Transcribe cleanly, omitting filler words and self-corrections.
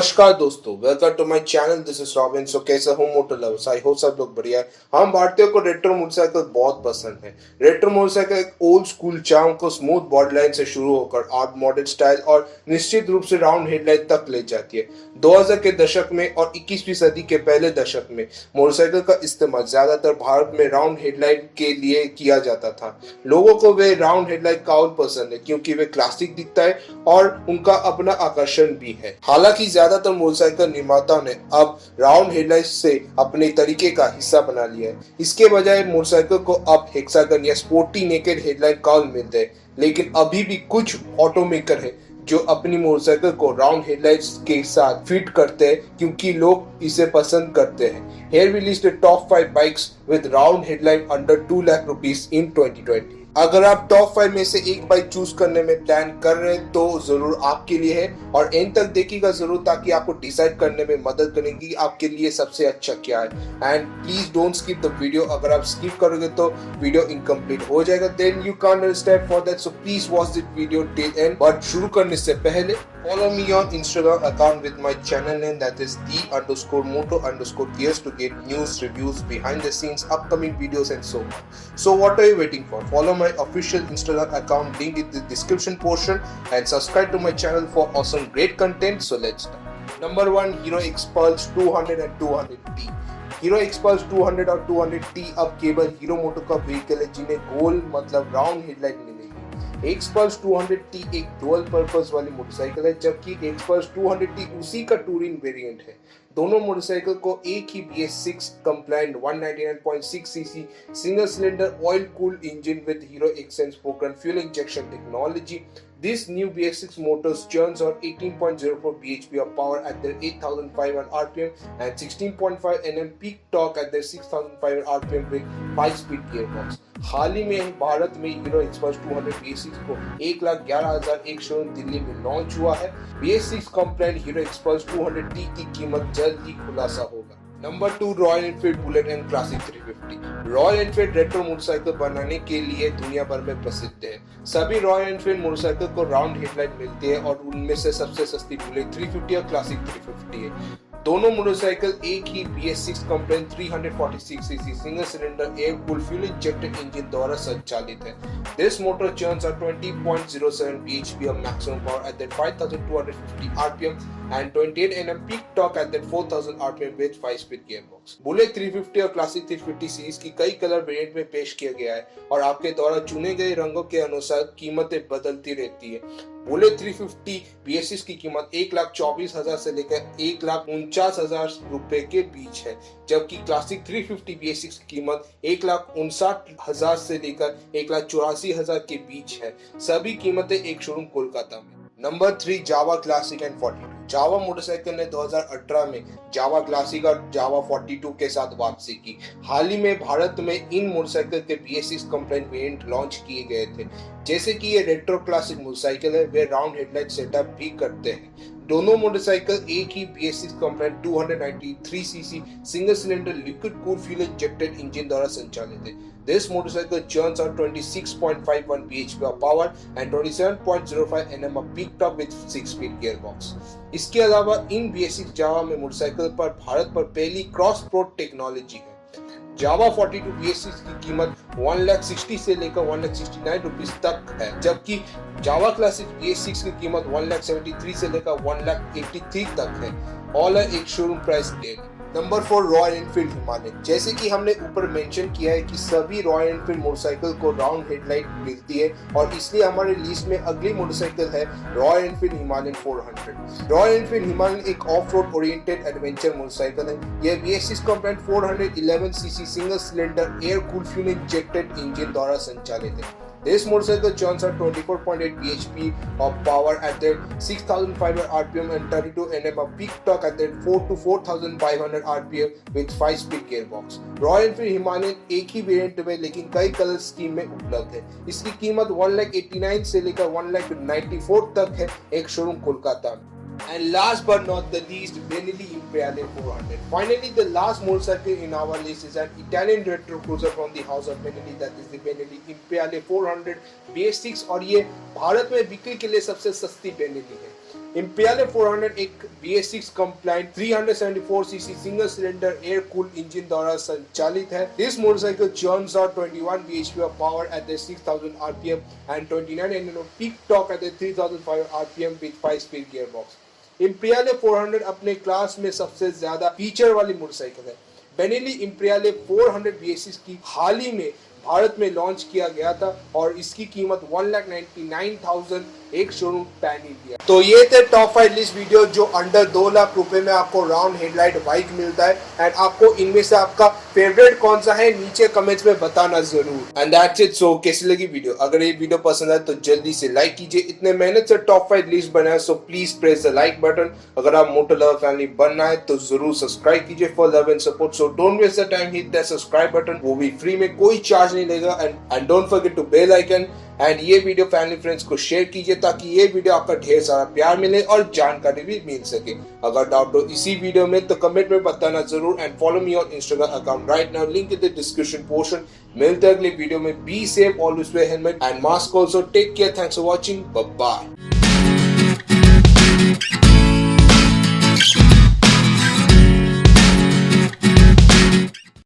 नमस्कार दोस्तों, welcome to my channel. This is Robin. So कैसे हो मोटो लवर्स? आई होप सब लोग बढ़िया है। हम भारतीयों को रेट्रो मोटरसाइकिल बहुत पसंद है। रेट्रो मोटरसाइकिल एक ओल्ड स्कूल चार्म को स्मूथ बॉडी लाइन से शुरू होकर आर्ट मॉडल स्टाइल और निश्चित रूप से राउंड हेडलाइन तक ले जाती है। 2000 के दशक में और 21वीं सदी के पहले दशक में मोटरसाइकिल का इस्तेमाल ज्यादातर भारत में राउंड हेडलाइन के लिए किया जाता था। लोगों को वे राउंड हेडलाइन काउल पसंद है क्योंकि वे क्लासिक दिखता है और उनका अपना आकर्षण भी है। हालांकि ज्यादातर मोटरसाइकिल निर्माताओं ने अब राउंड हेडलाइट्स से अपने तरीके का हिस्सा बना लिया है। इसके बजाय मोटरसाइकिल को अब हेक्सागन या स्पोर्टी नेकेड हेडलाइट काउल मिलते हैं, लेकिन अभी भी कुछ ऑटोमेकर है जो अपनी मोटरसाइकिल को राउंड हेडलाइट्स के साथ फिट करते हैं क्योंकि लोग इसे पसंद करते हैं। Here we list the top 5 bikes with round headlight under 2 lakh rupees in 2020। अगर आप टॉप 5 में से एक बाइक चूज करने में प्लान कर रहे हैं तो जरूर आपके लिए है और एंड तक देखिएगा जरूर ताकि आपको डिसाइड करने में मदद करेंगी आपके लिए सबसे अच्छा क्या है। And please don't skip the video. अगर आप स्किप करोगे तो वीडियो इनकम्प्लीट हो जाएगा, then you can't understand for that. So please watch this video till end. But शुरू करने से पहले follow me on Instagram account with my channel name that is the_moto_gears to get news, reviews, behind the scenes, upcoming videos and so on. So what are you waiting for? Follow my official Instagram account, link in the description portion, and subscribe to my channel for awesome great content. So let's start. Number 1, Hero Xpulse 200 and 200T। Hero XPulse 200 और 200T अब केवल hero मोटो का vehicle है जिन्हें गोल मतलब round headlight मिलेगी। XPulse 200T एक dual purpose वाली मोटरसाइकिल है, जबकि एक्सपल्स 200T उसी का टूरिंग वेरिएंट है। दोनों मोटरसाइकिल को एक ही BS6 compliant 199.6 CC single cylinder oil cooled engine with hero XSens spoken fuel injection technology. This new BS6 motors churns out 18.04 bhp of power at their 8,500 rpm and 16.5 Nm peak torque at their 6,500 rpm with 5-speed gearbox. हाल ही में भारत में hero XPulse 200 BS6 को 1,11,000 एक showroom Delhi में launch हुआ है। BS6 compliant hero XPulse 200T की कीमत जल्द ही खुलासा होगा। Number 2, royal Enfield bullet and classic 350। Royal Enfield retro motorcycle बनाने के लिए दुनिया भर में प्रसिद्ध है। सभी रॉयल एनफील्ड मोटरसाइकिल को राउंड हेडलाइट मिलती है और उनमें से सबसे सस्ती बुलेट 350 और क्लासिक 350 है। दोनों मोटरसाइकिल एक ही BS6 compliant 346 CC single cylinder air cooled fuel injected engine द्वारा संचालित है। This motor churns out 20.07 bhp of maximum power at that 5,250 rpm and 28 Nm peak torque at that 4,000 rpm with 5-speed gearbox। Bullet 350 और classic 350 series की कई colour variant में पेश किया गया है और आपके द्वारा चुने गए रंगों के अनुसार कीमतें बदलती रहती है। बुलेट 350 BS6 की कीमत 1,24,000 से लेकर 1,49,000 रुपए के बीच है, जबकि क्लासिक 350 BS6 की कीमत 1,59,000 से लेकर 1,84,000 के बीच है। सभी कीमतें एक शोरूम कोलकाता में। Number 3, Java classic and 42। Java motorcycle ने 2018 में जावा क्लासिक और जावा 42 के साथ वापसी की। हाल ही में भारत में इन मोटरसाइकिल के BS6 कंप्लायंट वेरिएंट लॉन्च किए गए थे। जैसे कि ये रेट्रो क्लासिक मोटरसाइकिल है, वे राउंड हेडलाइट सेटअप भी करते हैं। दोनों मोटरसाइकिल एक ही BS6 compliant 293 CC single cylinder liquid cooled fuel injected engine द्वारा संचालित है। This motorcycle churns out 26.51 bhp of power and 27.05 Nm of peak torque with 6-speed gearbox। इसके अलावा इन BS6 जावा में मोटरसाइकिल पर भारत पर पहली क्रॉस प्रोड टेक्नोलॉजी है। जावा 42 BS6 की कीमत 1,60,000 से लेकर 1,69,000 रुपीस तक है, जबकि जावा क्लासिक BS6 की कीमत 1,73,000 से लेकर 1,83,000 तक है। ऑल है एक showroom price date. Number 4, Royal Enfield Himalayan. जैसे कि हमने ऊपर मेंशन किया है कि सभी रॉयल एनफील्ड मोटरसाइकिल को राउंड हेडलाइट मिलती है और इसलिए हमारे लिस्ट में अगली मोटरसाइकिल है Royal Enfield Himalayan 400। Royal Enfield Himalayan एक off road oriented adventure motorcycle है। यह BS6 compliant 411 cc single cylinder air cooled fuel injected engine द्वारा संचालित है। This motorcycle churns out 24.8 bhp of power at that 6,500 rpm and 32 Nm of peak torque at that 4 to 4,500 rpm with 5-speed gearbox। Royal Enfield Himalayan एक ही variant में लेकिन कई colour scheme में उपलब्ध है। इसकी कीमत 1,89,000 से लेकर 1,94,000 तक है एक शोरूम कोलकाता में। And last but not the least, Benelli Imperiale 400. Finally, the last motorcycle in our list is an Italian retro cruiser from the house of Benelli, that is the Benelli Imperiale 400 BS6 और ये भारत में बिक्री के लिए सबसे सस्ती Benelli है। Imperiale 400 एक BS6 compliant 374cc single cylinder air cooled engine द्वारा संचालित है. This motorcycle churns out 21 bhp of power at the 6000 rpm and 29 Nm peak torque at the 3500 rpm with 5-speed gearbox. Imperiale 400 अपने class में सबसे ज्यादा feature वाली motorcycle है. Benelli Imperiale 400 BS6 की हाल ही में भारत में लॉन्च किया गया था और इसकी कीमत 1,99,000 एक शोरूम पैन ही दिया. तो ये थे टॉप 5 लिस्ट वीडियो जो अंडर 2 लाख रुपए में आपको राउंड हेडलाइट बाइक मिलता है. एंड आपको इनमें से आपका फेवरेट कौन सा है नीचे कमेंट्स में बताना जरूर. And that's it. सो कैसी लगी वीडियो? अगर ये वीडियो पसंद आए तो जल्दी से लाइक कीजिए. इतने मेहनत से टॉप 5 लिस्ट बनाया, so please press the like button. अगर आप मोटो लवर फैमिली बनना है तो जरूर सब्सक्राइब कीजिए for love and support. So don't waste the time, hit that subscribe button. वो भी फ्री में, कोई चार्ज नहीं लेगा. And don't forget to bell icon. And ये वीडियो फैमिली फ्रेंड्स को शेयर कीजिए ताकि ये वीडियो आपका ढेर सारा प्यार मिले और जानकारी भी मिल सके. अगर डाउट हो इसी वीडियो में तो कमेंट में बताना जरूर. And follow me on Instagram account right now, link in the description portion. मिलते हैं अगले वीडियो में. Be safe, always wear helmet and mask. Also take care. Thanks for watching. Bye bye.